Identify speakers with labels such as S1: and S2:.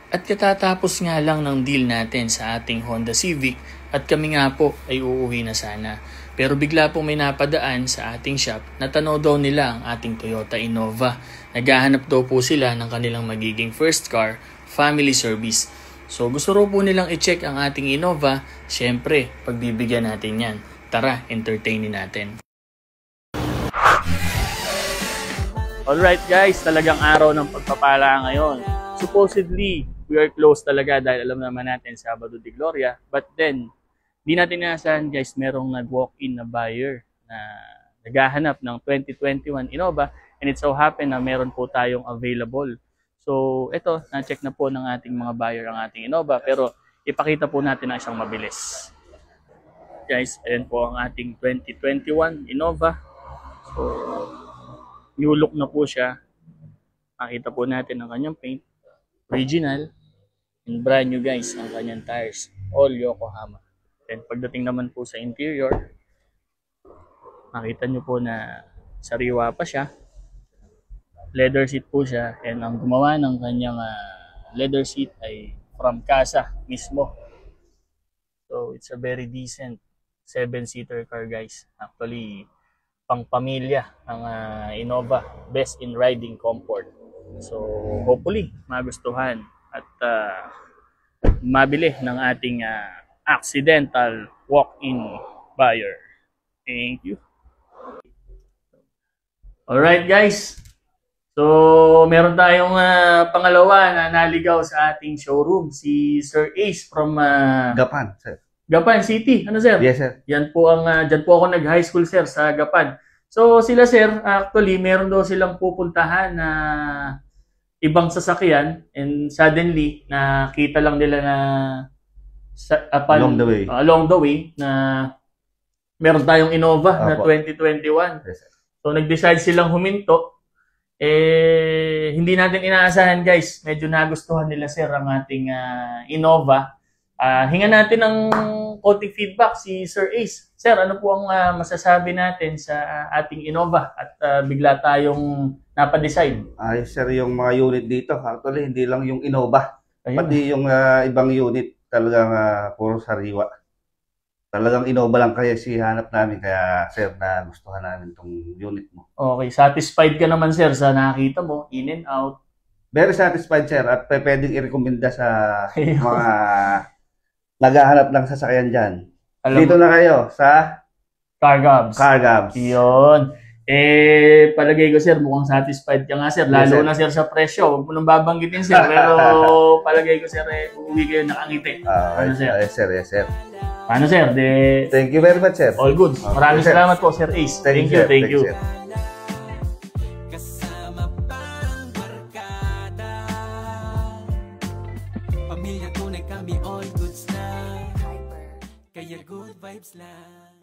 S1: At katatapos nga lang ng deal natin sa ating Honda Civic at kami nga po ay uuwi na sana. Pero bigla po may napadaan sa ating shop na tanaw daw nila ang ating Toyota Innova. Naghahanap daw po sila ng kanilang magiging first car, family service. So gusto raw po nilang i-check ang ating Innova. Siyempre, pagbibigyan natin yan. Tara, entertainin natin. Alright guys, talagang araw ng pagpapala ngayon. Supposedly, we are close talaga dahil alam naman natin Sabado de Gloria. But then, di natin inasahan guys, merong nag-walk-in na buyer na naghahanap ng 2021 Innova. And it so happen na meron po tayong available. So, ito, na-check na po ng ating mga buyer ang ating Innova. Pero, ipakita po natin na isang mabilis. Guys, ayan po ang ating 2021 Innova. So, new look na po siya. Makita po natin ang kanyang paint. Original. And brand new guys, ang kanyang tires. All Yokohama. Then pagdating naman po sa interior, makita nyo po na sariwa pa siya. Leather seat po siya. And ang gumawa ng kanyang leather seat ay from Casa mismo. So it's a very decent 7-seater car guys. Actually, pang pamilya ang Innova. Best in riding comfort. So hopefully magustuhan at mabili ng ating accidental walk-in buyer. Thank you. Alright guys. So meron tayong pangalawa na naligaw sa ating showroom. Si Sir Ace from
S2: Gapan, sir.
S1: Gapan City. Ano sir?
S2: Yes, sir.
S1: Yan po ang dyan po ako nag-high school sir sa Gapan. So sila sir, actually meron daw silang pupuntahan na ibang sasakyan and suddenly nakita lang nila na along the way na meron tayong Innova na 2021.
S2: Yes, sir.
S1: So nag-decide silang huminto. Hindi natin inaasahan guys. Medyo nagustuhan nila sir ang ating Innova. Hingan natin ng konting feedback si Sir Ace. Sir, ano po ang masasabi natin sa ating Innova at bigla tayong napadecide?
S2: Sir, yung mga unit dito, actually hindi lang yung Innova, pati yung ibang unit talagang puro sariwa. Talagang Innova lang kaya si hanap namin, kaya sir, nagustuhan namin tong unit mo.
S1: Okay, satisfied ka naman sir sa nakita mo, in and out?
S2: Very satisfied sir, at pwedeng i-recommenda sa mga naghahanap ng sasakyan dyan. Dito na kayo sa
S1: Cargabs.
S2: Cargabs.
S1: Yun. Palagay ko sir, mukhang satisfied ka nga sir. Lalo na sir sa presyo. Huwag mo nang babanggitin sir. Pero palagay ko sir, uuwi kayo nakangiti. Ano sir?
S2: Yes sir, yes sir.
S1: Paano sir?
S2: Thank you very much sir.
S1: All good. Maraming salamat po Sir Ace. Thank you. Thank you.
S3: Pamilya tunay kami all goods na. Kaya good vibes lang.